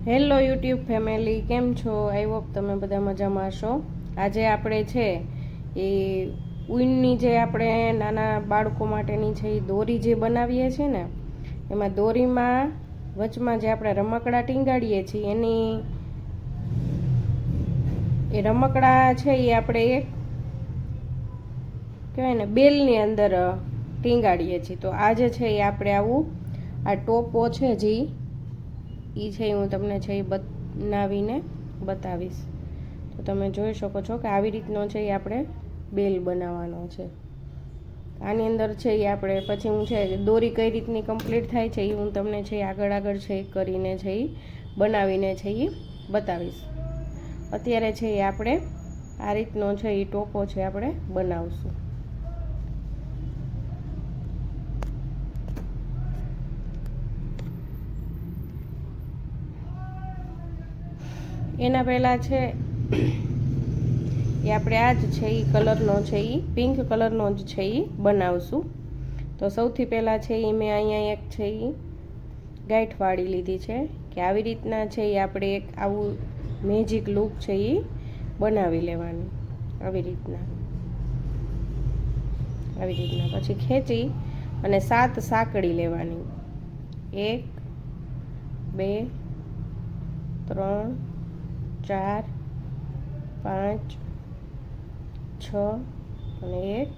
Hello YouTube family, કેમ છો? I hope તમે બધા મજામાં હશો. આજે આપણે છે એ ઊનની જે આપણે નાના બાળકો માટેની છે એ દોરી જે બનાવીએ છીએ ને, એમાં દોરીમાં વચમાં જે આપણે રમકડા ટીંગાડીએ છીએ એની એ રમકડા છે એ આપણે એક કહેવાય ને બેલની અંદર ટીંગાડીએ છીએ. તો આજે છે એ આપણે આવું આ ટોપો છે જે એ છે હું તમને છે એ બનાવીને બતાવીશ. તો તમે જોઈ શકો છો કે આવી રીતનો છે એ આપણે બેલ બનાવવાનો છે. આની અંદર છે એ આપણે પછી હું છે દોરી કઈ રીતની કમ્પ્લીટ થાય છે એ હું તમને છે આગળ છે એ કરીને છે એ બનાવીને છે એ બતાવીશ. અત્યારે છે એ આપણે આ રીતનો છે એ ટોપો છે આપણે બનાવશું. એના પહેલાં છે એ આપણે આ જ છે એ કલરનો છે એ પિંક કલરનો જ છે એ બનાવશું. તો સૌથી પહેલાં છે એ મેં અહીંયા એક છે એ ગાંઠ વાળી લીધી છે કે આવી રીતના છે એ આપણે એક આવું મેજિક લુક છે એ બનાવી લેવાની. આવી રીતના પછી ખેંચી અને 7 સાંકળી લેવાની. 1 2 3 4 5 6 અને 1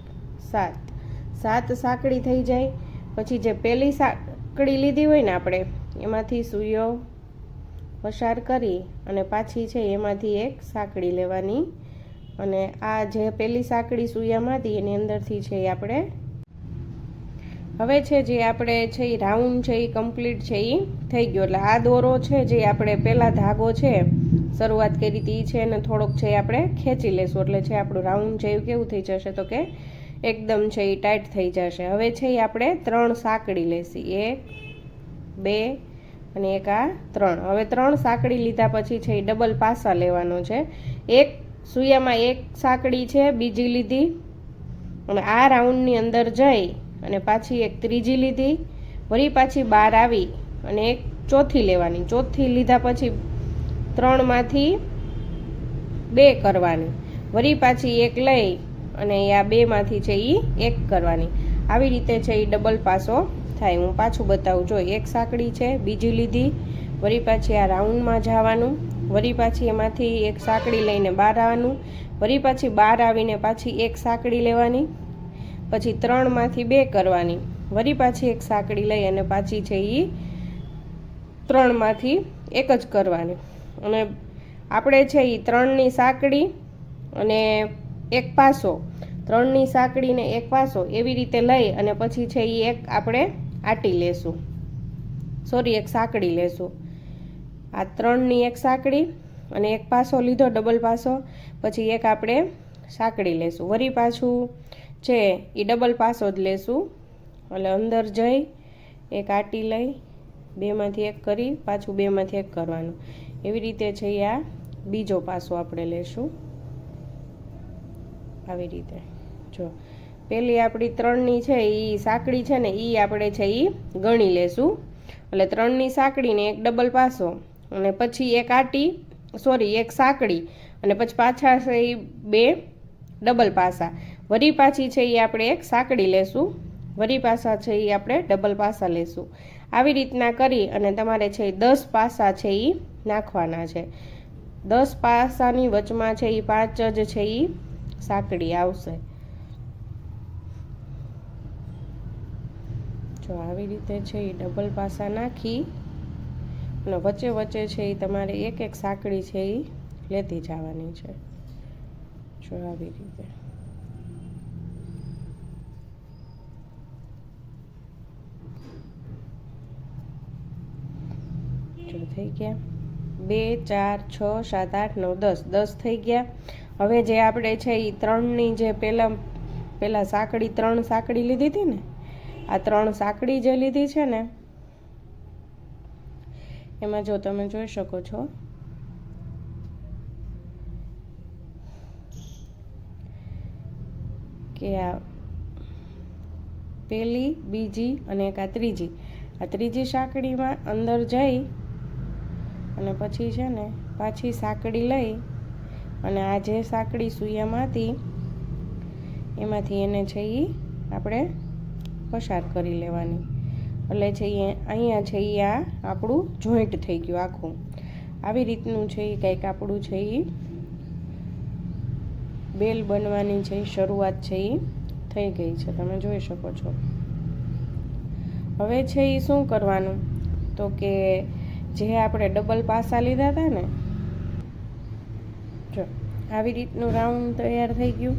7 સાંકળી થઈ જાય પછી જે પહેલી સાંકળી લીધી હોય ને આપણે એમાંથી સૂયો પસાર કરી અને પાછી છે એમાંથી એક સાંકળી લેવાની. અને આ જે પહેલી સાંકળી સૂયામાંથી એની અંદરથી છે એ આપણે હવે છે જે આપણે છે એ રાઉન્ડ છે એ કમ્પ્લીટ છે એ થઈ ગયો. એટલે આ દોરો છે જે આપણે પહેલા ધાગો છે શરૂઆત કરી હતી છે અને થોડોક છે આપણે ખેંચી લેશું એટલે છે આપણું રાઉન્ડ છે એવું કેવું થઈ જશે તો કે એકદમ છે એ ટાઈટ થઈ જશે. હવે છે એ આપણે 3 સાંકળી લેશી. 1 2 અને એક આ 3. હવે 3 સાંકળી લીધા પછી છે એ ડબલ પાસા લેવાનો છે. એક સૂયામાં એક સાંકળી છે બીજી લીધી અને આ રાઉન્ડની અંદર જઈ અને પાછી એક ત્રીજી લીધી, વળી પાછી બહાર આવી અને એક ચોથી લેવાની. ચોથી લીધા પછી 3માંથી 2 કરવાની, વળી પાછી એક લઈ અને આ 2માંથી છે એ 1 કરવાની. આવી રીતે છે એ ડબલ પાસો થાય. હું પાછું બતાવું. જો એક સાંકળી છે બીજી લીધી, વળી પાછી આ રાઉન્ડમાં જવાનું, વળી પાછી એમાંથી એક સાંકળી લઈને બહાર આવવાનું, વળી પાછી બહાર આવીને પાછી એક સાંકળી લેવાની, પછી 3માંથી 2 કરવાની, વળી પાછી એક સાંકળી લઈ અને પાછી છે એ 3માંથી 1 જ કરવાની. અને આપણે છે એ 3ની સાંકળી અને એક પાસો, 3ની સાંકળીને એક પાસો એવી રીતે લઈ અને પછી છે એ એક આપણે આટી લેશું, એક સાંકળી લેશું. આ 3ની એક સાંકળી અને એક પાસો લીધો ડબલ પાસો, પછી એક આપણે સાંકળી લેશું, વળી પાછું છે એ ડબલ પાસો જ લેશું. એટલે અંદર જઈ એક આટી લઈ 2માંથી 1 કરી પાછું 2માંથી 1 કરવાનું. એવી રીતે છે આ બીજો પાસો આપણે લેશું. આવી રીતે જો પેલી આપણી 3ની છે એ સાંકળી છે ને એ આપણે છે એ ગણી લેશું. એટલે 3ની સાંકળીને એક ડબલ પાસો અને પછી એક આટી એક સાંકળી અને પછી પાછા છે એ 2 ડબલ પાસા, વળી પાછી છે એ આપણે એક સાંકળી લેશું, વળી પાસા છે એ આપણે ડબલ પાસા લેશું. આવી રીતના કરી અને તમારે છે 10 પાસા છે એ નાખવાના છે. 10 પાસાની વચમાં છે એ 5 જ છે એ સાંકળી આવશે. જો આવી રીતે છે એ ડબલ પાસા નાખી અને વચ્ચે છે એ તમારે એક સાંકળી છે એ લેતી જવાની છે. જો આવી રીતે જો થઈ ગયા 2 4 6 7 8 9 10 થઈ ગયા. હવે જે આપણે છે એ 3ની જે પહેલા સાંકળી 3 સાંકળી લીધી હતી ને, આ 3 સાંકળી જે લીધી છે ને એમાં જો તમે જોઈ શકો છો કે આ પહેલી બીજી અને એક આ ત્રીજી સાંકળીમાં અંદર જઈ અને પછી છે ને પાછી સાંકળી લઈ અને આ જે સાંકળી સૂયામાં હતી એમાંથી એને છે એ આપણે પસાર કરી લેવાની, એટલે છે એ અહીંયા છે એ આ આપણું જોઈન્ટ થઈ ગયું આખું. આવી રીતનું છે એ કંઈક આપણું છે એ બેલ બનવાની છે શરૂઆત છે એ થઈ ગઈ છે, તમે જોઈ શકો છો. હવે છે એ શું કરવાનું તો કે જે આપણે ડબલ પાસા લીધા હતા ને, જો આવી રીતનું રાઉન્ડ તૈયાર થઈ ગયું.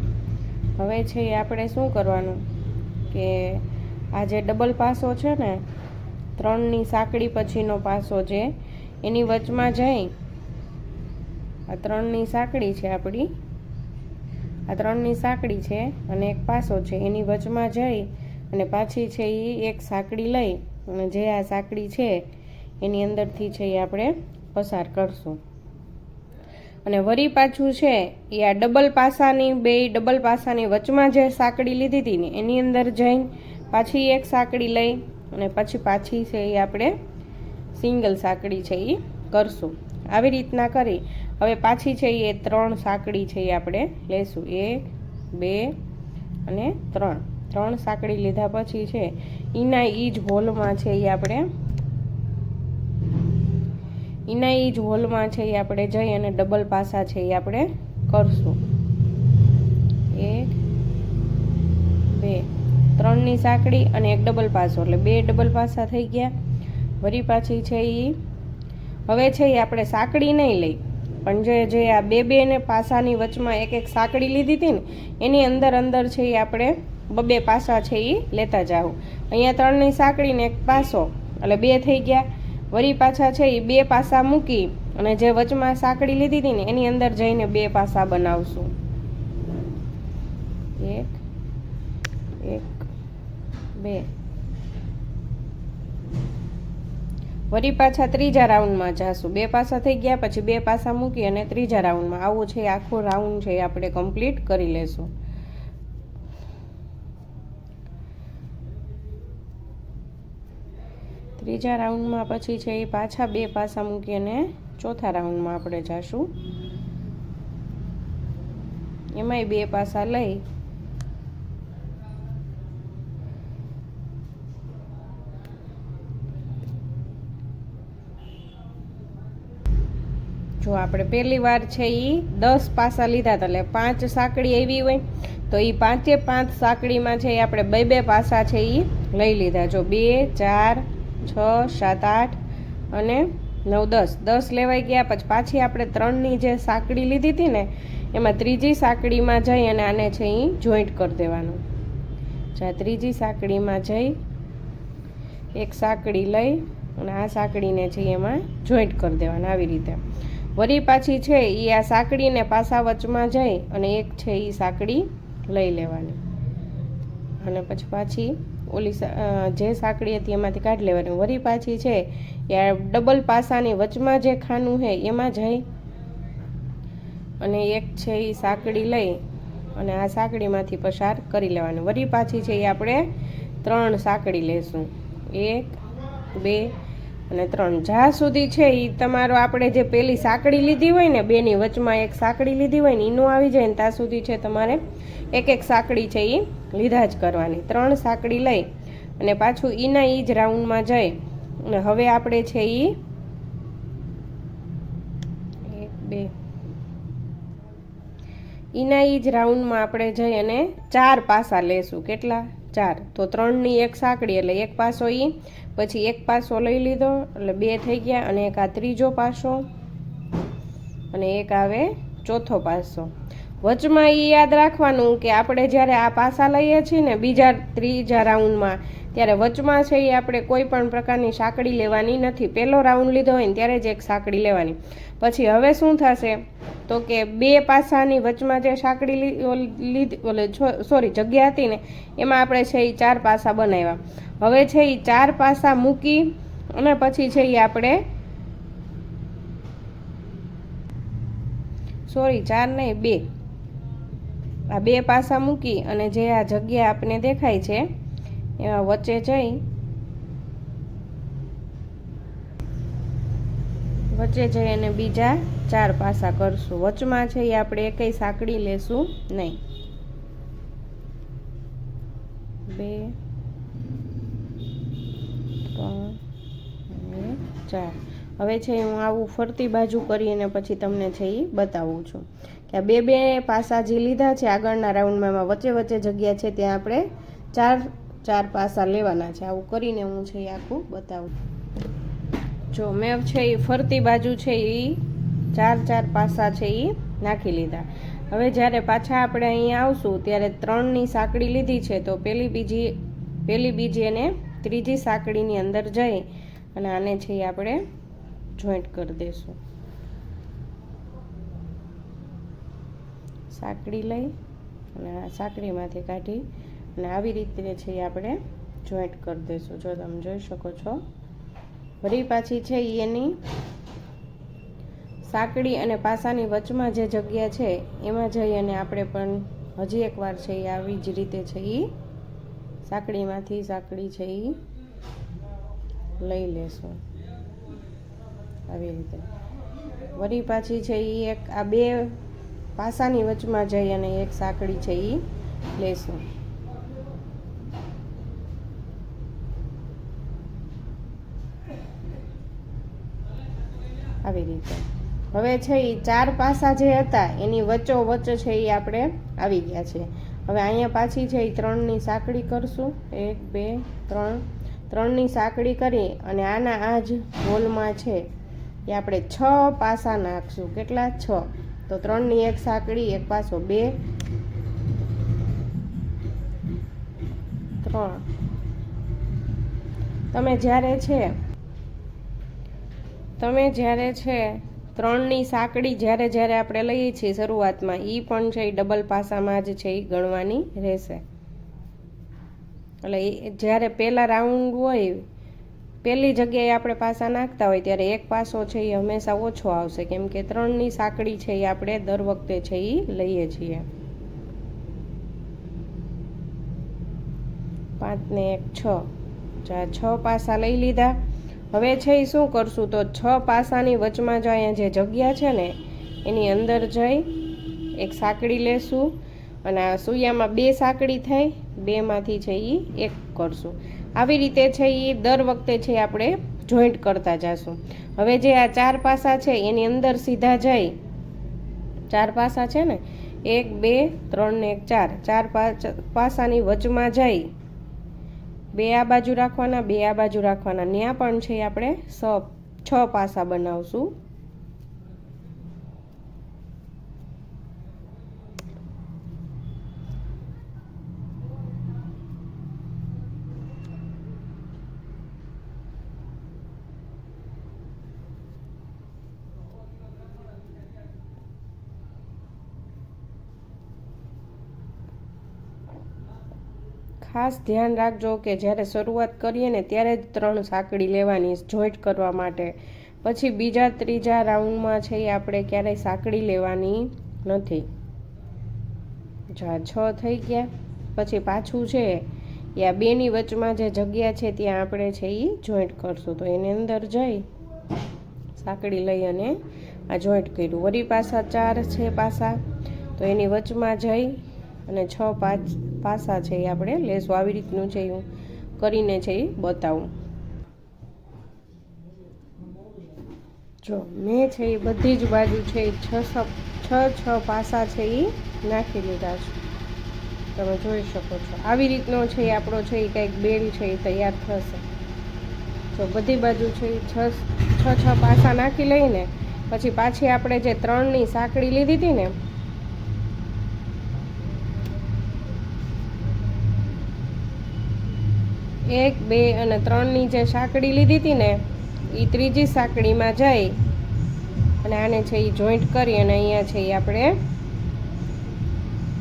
હવે છે એ આપણે શું કરવાનું કે આ જે ડબલ પાસો છે ને, 3ની સાંકળી પછીનો પાસો છે એની વચમાં જઈ, આ 3ની સાંકળી છે આપણી, આ 3ની સાંકળી છે અને એક પાસો છે એની વચમાં જઈ અને પાછી છે એ એક સાંકળી લઈ અને જે આ સાંકળી છે એની અંદરથી છે એ આપણે પસાર કરશું. અને વળી પાછું છે એ આ ડબલ પાસાની ડબલ પાસાની વચમાં જે સાંકળી લીધી હતી ને એની અંદર જઈને પાછી એક સાંકળી લઈ અને પછી પાછી છે એ આપણે સિંગલ સાંકળી છે એ કરશું. આવી રીતના કરી હવે પાછી છે એ 3 સાંકળી છે એ આપણે લેશું. 1 2 અને 3 સાંકળી લીધા પછી છે એના ઈ જ હોલમાં છે એ આપણે જઈ અને ડબલ પાસા છે એ આપણે કરશું. 1 2 3ની સાંકળી અને એક ડબલ પાસો, એટલે 2 ડબલ પાસા થઈ ગયા. વળી પાછી છે એ હવે છે એ આપણે સાંકળી નહીં લઈ પણ જે આ બે ને પાસાની વચમાં એક સાંકળી લીધી હતી ને એની અંદર છે એ આપણે 2 પાસા છે એ લેતા જાવ. અહીંયા 3ની સાંકળી ને એક પાસો એટલે 2 થઈ ગયા. વળી પાછા છે એ 2 પાસા મૂકી અને જે વચમાં સાંકળી લીધી હતી ને એની અંદર જઈને 2 પાસા બનાવશું. 1 1 2. વળી પાછા ત્રીજા રાઉન્ડમાં જાશું. 2 પાસા થઈ ગયા પછી 2 પાસા મૂકી અને ત્રીજા રાઉન્ડમાં આવું છે આખો રાઉન્ડ છે આપણે કમ્પ્લીટ કરી લેશું. ત્રીજા રાઉન્ડમાં પછી છે એ પાછા 2 પાસા મૂકી અને ચોથા રાઉન્ડમાં આપણે જાશું. એમાંય 2 પાસા લઈ જો આપણે પહેલી વાર છે એ 10 પાસા લીધા હતા, એટલે 5 સાંકળી એવી હોય તો એ 5 સાંકળીમાં છે એ આપણે 2 પાસા છે એ લઈ લીધા. જો 2 4 6 7 8 અને 9 10 લેવાઈ ગયા. પછી પાછી આપણે 3ની જે સાંકળી લીધી હતી ને એમાં ત્રીજી સાંકળીમાં જઈ અને આને છે એ જોઈન્ટ કરી દેવાનું. ત્રીજી સાંકળીમાં જઈ એક સાંકળી લઈ અને આ સાંકળીને છે એમાં જોઈન્ટ કરી દેવાના આવી રીતે. વળી પાછી છે એ આ સાંકળીને પાસા વચમાં જઈ અને એક છે એ સાંકળી લઈ લેવાની અને પછી પાછી ઓલી જે સાંકળી હતી એમાંથી કાઢી લેવાની. વળી પાછી છે એ ડબલ પાસાની વચમાં જે ખાનું છે એમાં જઈ અને એક છે એ સાંકળી લઈ અને આ સાંકળીમાંથી પસાર કરી લેવાની. વળી પાછી છે એ આપણે 3 સાંકળી લેશું. 1 2 અને 3. જ્યાં સુધી છે એ તમારો આપણે જે પેલી સાંકળી લીધી હોય ને 2ની વચમાં એક સાંકળી લીધી હોય ને એનું આવી જાય ને ત્યાં સુધી છે તમારે એક સાંકળી છે એ લીધા જ કરવાની. 3 સાંકળી લઈ અને પાછું એના એ જ રાઉન્ડમાં જઈ અને હવે આપણે છે એ 1 2 એના એ જ રાઉન્ડમાં આપણે જઈ અને 4 પાસા લેશું. કેટલા? 4. તો 3ની એક સાંકળી એટલે એક પાસો એ, પછી એક પાસો લઈ લીધો એટલે 2 થઈ ગયા અને એક આ ત્રીજો પાસો અને એક આવે ચોથો પાસો. વચમાં એ યાદ રાખવાનું કે આપણે જ્યારે આ પાસા લઈએ છીએ ને ત્રીજા રાઉન્ડમાં ત્યારે વચમાં છે એ આપણે કોઈ પણ પ્રકારની સાંકળી લેવાની નથી. પહેલો રાઉન્ડ લીધો હોય ને ત્યારે જ એક સાંકળી લેવાની. પછી હવે શું થશે તો કે 2 પાસાની વચમાં જે સાંકળી જગ્યા હતી ને એમાં આપણે છે એ 4 પાસા બનાવ્યા. હવે છે એ 4 પાસા મૂકી અને પછી છે એ આપણે 4 નહીં 2 આ 2 પાસા મૂકી અને જે આ જગ્યા આપણે દેખાય છે એમાં વચ્ચે જઈ વચ્ચે જઈ અને બીજા 4 પાસા કરશું. વચમાં છે એ આપણે એકઈ સાંકળી લેશું નહીં. 2 3 અને 4. હવે છે હું આવું ફરતી બાજુ કરી અને પછી તમને છે એ બતાવું છું કે આ બે પાસા જે લીધા છે આગળના રાઉન્ડમાં વચ્ચે વચ્ચે જગ્યા છે ત્યાં આપણે 4 પાસા લેવાના છે. આવું કરીને હું છે એ આખું બતાવું. જો મેં છે એ ફરતી બાજુ છે એ 4 પાસા છે એ નાખી લીધા. હવે જ્યારે પાછા આપણે અહીંયા આવશું ત્યારે 3ની સાંકળી લીધી છે તો પહેલી બીજી અને ત્રીજી સાંકળીની અંદર જઈ અને આને છે એ આપણે જોઈન્ટ કરી દઈશું. સાંકળી લઈ અને આ સાંકળીમાંથી કાઢી અને આવી રીતે છે એ આપણે જોઈન્ટ કરી દઈશું. જો તમે જોઈ શકો છો. વળી પાછી છે એની સાંકળી અને પાસાની વચમાં જે જગ્યા છે એમાં જઈ અને આપણે પણ હજી એકવાર છે એ આવી જ રીતે છે એ સાંકળીમાંથી સાંકળી છે એ લઈ લેશું. આવી રીતે વળી પાછી છે એ એક આ 2 પાસાની વચમાં જઈ અને એક સાંકળી છે એ લેશું. આવી રીતે હવે છે એ 4 પાસા જે હતા એની વચ્ચોવચ્ચ છે એ આપણે આવી ગયા છે. હવે અહીંયા પાછી છે એ 3ની સાંકળી કરશું. 1 2 3 3ની સાંકળી કરી અને આના આ જ હોલમાં છે એ આપણે 6 પાસા નાખશું. કેટલા? 6. તો 3ની એક સાંકળી, એક પાસો, 2 3. તમે જ્યારે છે 3ની સાંકળી જ્યારે આપણે લઈએ છીએ શરૂઆતમાં એ પણ છે એ ડબલ પાસામાં જ છે એ ગણવાની રહેશે. એટલે જ્યારે પહેલા રાઉન્ડ હોય પહેલી જગ્યાએ આપણે પાસા નાખતા હોય ત્યારે એક પાસો છે એ હંમેશા ઓછો આવશે, કેમ કે 3ની સાંકળી છે એ આપણે દર વખતે છે એ લઈએ છીએ. 5 ને 1 6. 6 પાસા લઈ લીધા. હવે છે એ શું કરશું તો 6 પાસાની વચમાં જો અહીંયા જે જગ્યા છે ને એની અંદર જઈ એક સાંકળી લેશું અને આ સૂયામાં 2 સાંકળી થઈ, 2માંથી છે એ 1 કરશું. આવી રીતે છે એ દર વખતે છે આપણે જોઈન્ટ કરતા જશું. હવે જે આ 4 પાસા છે એની અંદર સીધા જઈ 4 પાસા છે ને 1 2 3 ને 1 4 પાસાની વચમાં જઈ 2 આ બાજુ રાખવાના, 2 આ બાજુ રાખવાના. ત્યાં પણ છે આપણે 6 પાસા બનાવશું. ખાસ ધ્યાન રાખજો કે જ્યારે શરૂઆત કરીએ ને ત્યારે જ 3 સાંકળી લેવાની જોઈન્ટ કરવા માટે. પછી બીજા ત્રીજા રાઉન્ડમાં છે એ આપણે ક્યારેય સાંકળી લેવાની નથી. જો 6 થઈ ગયા. પછી પાછું છે એ આ 2ની વચમાં જે જગ્યા છે ત્યાં આપણે છે એ જોઈન્ટ કરશું. તો એની અંદર જઈ સાંકળી લઈ અને આ જોઈન્ટ કર્યું. વળી પાછા 4 છે પાસા તો એની વચમાં જઈ અને 6 પાસા છે એ આપણે લેશું. આવી રીતનું છે હું કરીને છે એ બતાવું. જો મેં છે એ બધી જ બાજુ છે એ 6 પાસા છે એ નાખી લીધા છે. તમે જોઈ શકો છો. આવી રીતનો છે એ આપણો છે એ કંઈક બેલ છે એ તૈયાર થશે. જો બધી બાજુ છે એ 6 પાસા નાખી લઈને પછી પાછી આપણે જે 3ની સાંકળી લીધી હતી ને 1 2 અને 3ની જે સાંકળી લીધી હતી ને એ ત્રીજી સાંકળીમાં જઈ અને આને છે એ જોઈન્ટ કરી અને અહીંયા છે એ આપણે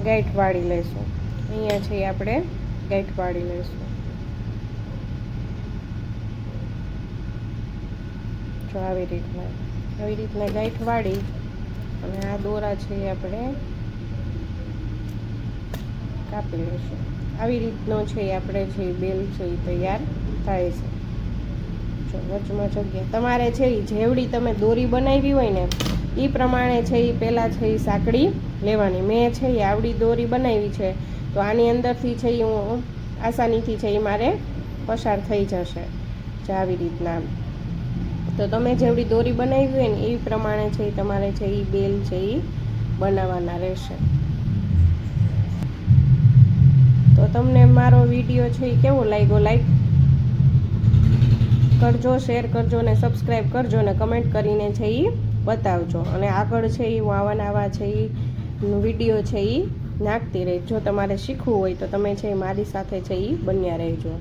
ગાંઠ વાળી લઈશું. અહીંયા છે એ આપણે ગાંઠ વાળી લઈશું. જો આવી રીતના ગાંઠ વાળી અને આ દોરા છે એ આપણે કાપી લઈશું. આવી રીતનો છે આપણે છે બેલ છે એ તૈયાર થાય છે. જો છે, વચમાં જગ્યા. તમારે છે એ જેવડી તમે દોરી બનાવી હોય ને એ પ્રમાણે છે એ પહેલાં છે એ સાંકળી લેવાની. મેં છે એ આવડી દોરી બનાવી છે, તો આની અંદરથી છે એ હું આસાનીથી છે એ મારે પસાર થઈ જશે જે આવી રીતના. તો તમે જેવડી દોરી બનાવી હોય ને એ પ્રમાણે છે એ તમારે છે એ બેલ છે એ બનાવવાના રહેશે. તો તમને મારો વિડીયો છે એ કેવો લાગ્યો, લાઈક કરજો, શેર કરજો ને સબસ્ક્રાઈબ કરજો ને કમેન્ટ કરીને છે એ બતાવજો. અને આગળ છે એ હું આવા છે એ વિડીયો છે એ નાખતી રહીશ. જો તમારે શીખવું હોય તો તમે છે મારી સાથે છે એ બન્યા રહેજો.